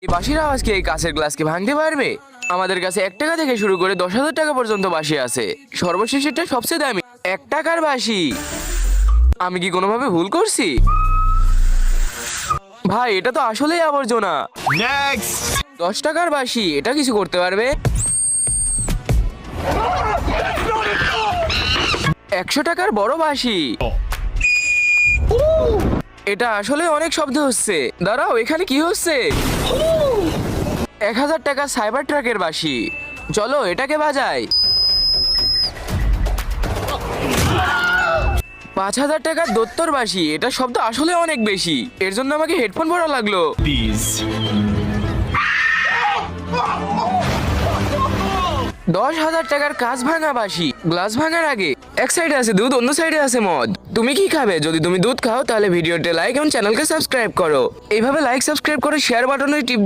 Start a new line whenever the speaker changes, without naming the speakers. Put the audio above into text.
এই বাঁশির আওয়াজ কি এই কাঁচের গ্লাসকে ভাঙতে পারবে? আমাদের কাছে 1 টাকা থেকে শুরু করে 10,000 টাকা পর্যন্ত বাঁশি আছে। সর্বশেষটা সবচেয়ে দামি 1 টাকার বাঁশি। আমি কি কোনোভাবে ভুল করছি? ভাই এটা তো আসলেই আবর্জনা। 10 টাকার বাঁশি, এটা কিছু করতে পারবে? 100 টাকার বড় বাঁশি। এটা আসলে অনেক শব্দ হচ্ছে। দাঁড়াও, এখানে কি হচ্ছে? 1000 টাকা সাইবার ট্রাকের বাঁশি। চলো এটাকে বাজাই। 5000 টাকার দত্তর বাঁশি। এটা শব্দ আসলে অনেক বেশি, এর জন্য আমাকে হেডফোন পরা লাগলো। 10,000 টাকার কাঁচ ভাঙা বাঁশি। গ্লাস ভাঙার আগে এক সাইডে আছে দুধ, অন্য সাইডে আছে মদ। তুমি কি খাবে? যদি তুমি দুধ খাও তাহলে ভিডিওতে লাইক এবং চ্যানেলকে সাবস্ক্রাইব করো। এইভাবে লাইক সাবস্ক্রাইব করে শেয়ার বাটনে টিপ